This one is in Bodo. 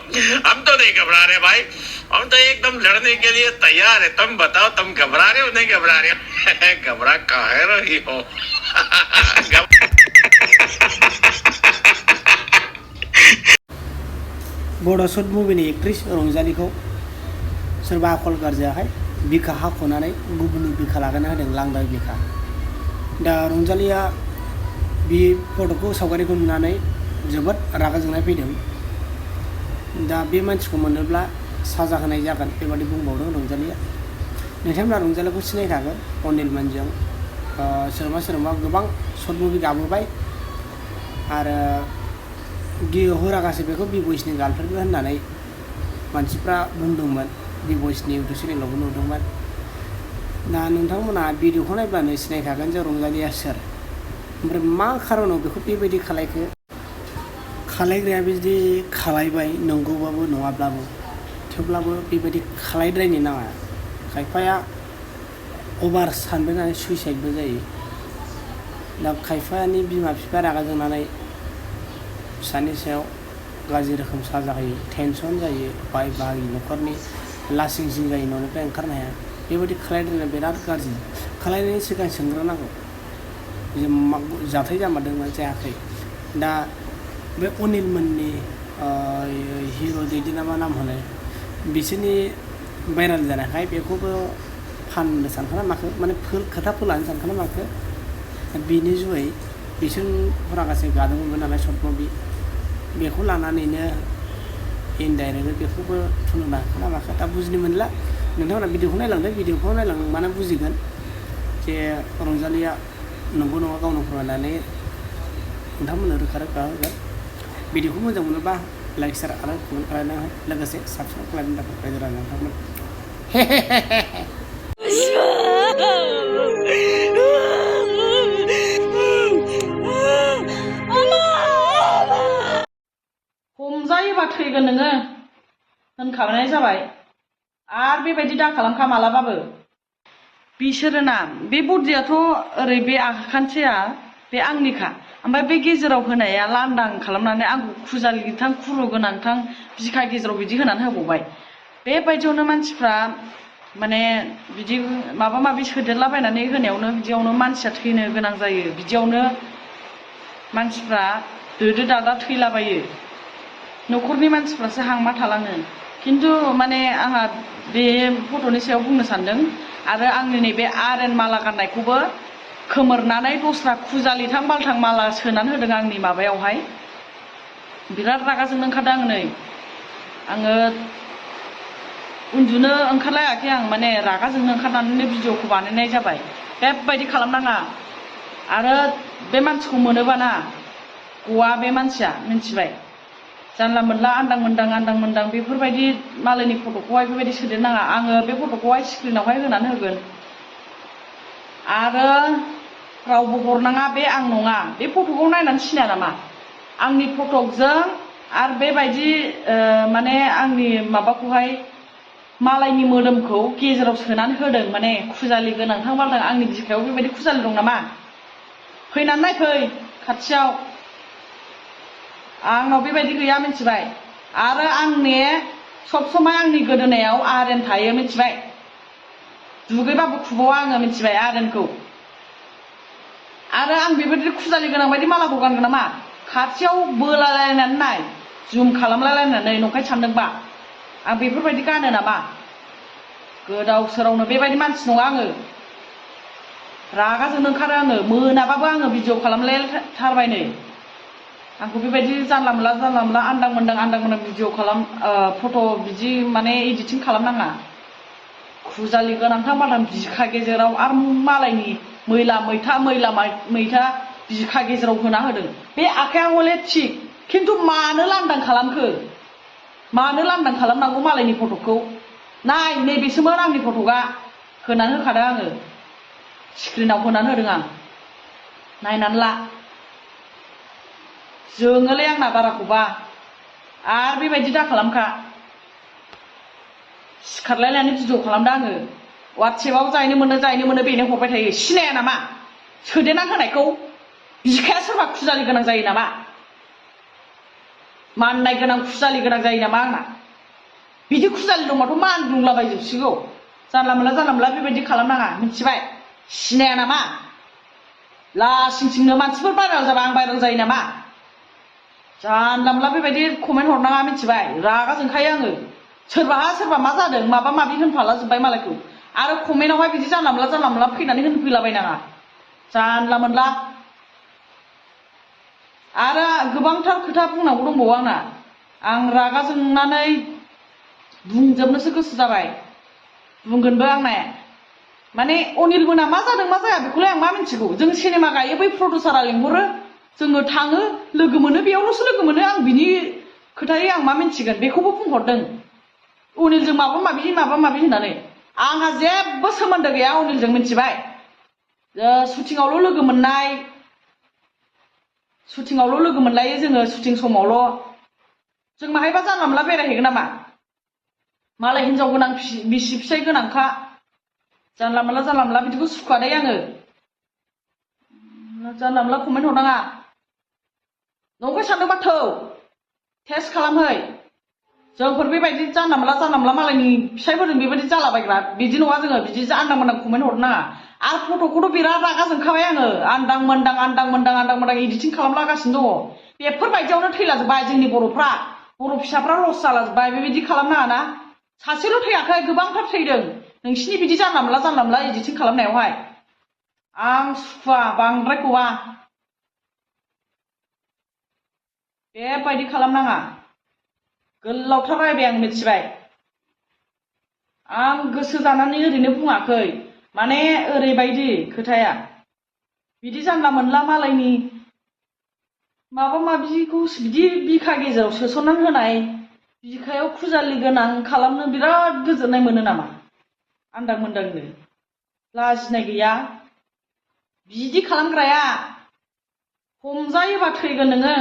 हम तो नहीं घबरा रहे भाई, हम तो एकदम लड़ने के लिए तैयार है। तुम बताओ, तुम घबरा रहे हो नहीं घबरा रहे हो? घबरा काहे रही हो? बड' शर्ट मुभिनि एक्ट्रेस रंजालीखौ सोरबा आखल गाज्रियाहाय बिखा हाख'नानै गुबुननि बिखा लागायना होदों, लांदां बिखा। दा रंजालीया बे फट'खौ सावगारिखौ नुनानै जोबोद रागा जोंनाय फैदों। दा बे मानसिखौ मोनोब्ला साजा होनाय जागोन बेबादि बुंबावदों रंजालीया। नोंथांमोना रंजालीखौ सिनायखागोन, अनिल मोनजों सोरबा सोरबा गोबां शर्ट मुभि गाबोबाय आरो होरागासे बेखौ बि बयसनि गार्लफ्रेन्डबो होननानै मानसिफ्रा बुंदोंमोन, बि बयसनि इउटुब चेनेलावबो नुदोंमोन। दा नोंथांमोना भिडिअखौ नायब्लानो सिनायखागोन जे रंजालीया सोर। ओमफ्राय मा खारनाव बेखौ बेबायदि खालायखो? खालायग्राया बिदि खालायबाय नंगौबाबो नङाब्लाबो, थेवब्लाबो बेबायदि खालायद्रायनो नाङा। खायफाया अभार सानब्रेनानै सुइसाइडबो जायो। दा खायफानि बिमा बिफाया रागा जोंनानै फिसानि सायाव गाज्रि रोखोम साजा होयो, टेनसन जायो, बाय बाहागि न'खरनि लासिं सिं जायो, न'निफ्राय ओंखारनो हाया। बेबायदि खालायद्रायनाया बिराद गाज्रि। खालायनायनि सिगां सोंग्रोनांगौ जे जाथाय जामारदोंना जायाखै। दा बे अनिल मोननि हिर' दैदेना मा नाम होनो, बिसोरनि भाइरेल जानायखाय बेखौबो फाननो सानखाना माखो, माने खोथा फोलानो सानखाना माखो। बिनि जुयै बिसोर फरागासे गादोंमोन नालाय शर्ट मुभि, बेखौ लानानैनो इनडाइरेक्टलि बेखौबो थुलुंगा होखोना माखो दा बुजिनो मोनला। नोंथांमोना भिडिअखौ नायलांदों, भिडिअखौ नायलांबानो बुजिगोन जे रंजालीया नंगौ नङा गावनो फोरमायनानै नोंथांमोननो रोखा रोखा होगोन। भिडिअखौ मोजां मोनोबा लाइक शेयार आरो कमेन्ट खालामना हो, लोगोसे साबस्क्राइब खालामनो थाखाय रायजो राजा नोंथांमोन। हमजायोबा थैगोन नोङो होनखानाय जाबाय, आरो बेबायदि दा खालामखा मालाबाबो। बिसोरो ना बे बडियाथ' ओरै बे आखान्थिया बे आंनिखा, ओमफ्राय बे गेजेराव होनाया लांदां खालामनानै आंखौ खुजालिथां खुरु गोनांथां बिखा गेजेराव बिदि होनानै होबावबाय। बेबायदियावनो मानसिफ्रा माने बिदि माबा माबि सोदेरलाबायनानै होनायावनो बिदियावनो मानसिया थैनो गोनां जायो। बिदियावनो मानसिफ्रा दोदो दादा थैलाबायो, न'खरनि मानसिफ्रासो हांमा थालाङो। खिन्थु माने आंहा बे फट'नि सायाव बुंनो सानदों, आरो आंनि नैबे आरेन माला गाननायखौबो खोमोरनानै दस्रा खुजालिथां बालथां माला सोनानै होदों आंनि माबायावहाय। बिराद रागा जोंनो ओंखारदों आङो। नै आङो उन्दुनो ओंखारलायाखै, आं माने रागा जोंनो ओंखारनानैनो भिडिअखौ बानायनाय जाबाय। बेबायदि खालामनाङा। आरो बे मानसिखौ मोनोबा ना गवा बे मानसिया, मिन्थिबाय? जानला मोनला आन्दां मोन्दां बेफोरबायदि मालायनि फट'खौहाय बेबायदि सोदेरनाङा। आङो बे फट'खौहाय स्क्रिनावहाय होनानै होगोन, आरो रावबो हरनाङा। बे आं नङा। बे फट'खौ नायनानै सिनाया नामा? आंनि फटकजों आरो बेबायदि माने आंनि माबाखौहाय मालायनि मोदोमखौ गेजेराव सोनानै होदों, माने खुजालि गोनांथां बालथां। आंनि बिखायाव बेबायदि खुजालि दं नामा? फैनानै नायफै खाथियाव। आंनाव बेबायदि गैया, मिन्थिबाय? आरो आंनि सब समाय आंनि गोदोनायाव आरेन थायो, मिन्थिबाय? दुगैबाबो खुबावा आङो, मिन्थिबाय? आरेनखौ। आरो आं बेबायदि खुजालि गोनां बायदि मालाखौ गानगोन नामा? खाथियाव बोलालायनानै नाय, जुम खालामलायलायनानै नंखाय सानदोंबा। आं बेफोरबायदि गानो नामा? गोदाव सोरावनो बेबायदि मानसि नङा आङो। रागा जोंनो ओंखारो आङो। मोनाबाबो आङो भिडिअ खालामलायथारबाय नै। आंखौ बेबायदि जानला मोनला आन्दां मोन्दां भिडिअ फट' बिदि माने एडिटिं खालामनाङा। खुजालि गोनांथां बालथां बिखा गेजेराव, आरो मालायनि मैला मैथा बिखा गेजेराव होना होदों। बे आखाया हले थिग, खिन्थु मानो लांदां खालामखो? मानो लांदां खालामनांगौ मालायनि फट'खौ? नाय, नैबेसोमोन आंनि फट'आ। होनानै होखादों आङो, स्क्रिनाव होनानै होदों आं। नायनानै ला। जोङोलै आंना बाराखौबा। आरो बेबायदि दा खालामखा। सिखारलायनानै भिडिअ खालामदों आङो। वाट्सएपआव जायनो मोनो बेनो हरबाय थायो। सिनाया नामा सोदेरना होनायखौ? बिखाया सोरबा खुजालि गोनां जायो नामा? माननाय गोनां खुजालि गोनां जायो नामा आंना बिदि खुजालि दंबाथ' मानग्लुंलाबायजोबसिगौ जानला मोनला बेबायदि खालामनाङा मिथिबाय सिनाया नामा लासिंसिंनो मानसिफोर भाइरेल जाबा आं भाइरेल जायो नामा जानला मोनला बेबायदि कमेन्ट हरनाङा मिथिबाय रागा जोंखायो आङो सोरबा मा जादों माबा माबि होनफाला जोब्बाय मालायखौ आरो कमेन्टआवहाय बिदि जानला मोनला फैनानै होनफैलाबायनाङा जानला मोनला आरो गोबांथार खोथा बुंनांगौ दंबावो आंना आं रागा जोंनानै बुंजोबनोसो गोसो जाबाय बुंगोनबो आंना माने अनिल मोना मा जादों मा जाया बेखौलाय आं मा मिथिगौ जों सिनेमा गायो बै प्रडिउसारा लेंहरो जोङो थाङो लोगो मोनो बेयावल'सो लोगो मोनो आं बिनि खोथायै आं मा मिथिगोन बेखौबो बुंहरदों अनिलजों माबा माबि होननानै आंहा जेबो सोमोन्दो गैया अनिलजों मिथिबाय शुटिंआवल' लोगो मोनलायो जोङो शुटिं समावल' जों माहायबा जानला मोनला बेरायहैगोन नामा मालाय हिनजाव गोनां बिसि फिसाय गोनांखा जानला मोनला बिदिखौ सुखुवादै आङो जानला मोनला कमेन्ट हरनाङा नंखाय सानदोंबा थौ टेस्ट खालामहै जोंफोर बेबायदि जानला मोनला मालायनि फिसायफोरजों बेबायदि जालाबायग्रा बिदि नङा जोङो बिदि आन्दां मोन्दां कमेन्ट हरनो नाङा आरो फट'खौथ' बिराद रागा जोंखाबाय आङो आन्दां मोन्दां इडिटिं खालामलागासिनो दङ बेफोरबायदियावनो थैलाजोब्बाय जोंनि बर'फ्रा बर' फिसाफ्रा लस जालाजोब्बाय बेबायदि खालामनाङा ना सासेल' थैयाखै गोबांथार थैदों नोंसिनि बिदि जानला मोनला इडिटिं खालामनायावहाय आं सुखुवा बांद्रायखौवा बेबायदि खालामनाङा गोलावथार रायबाय आं मिथिबाय आं गोसो जानानै ओरैनो बुङाखै माने ओरैबायदि खोथाया बिदि जानला मोनला मालायनि माबा माबिखौ बिदि बिखा गेजेराव सोसननानै होनाय बिखायाव खुजालि गोनां खालामनो बिराद गोजोननाय मोनो नामा आन्दां मोन्दांनो लाजिनाय गैया बिदि खालामग्राया हमजायोबा थैगोन नोङो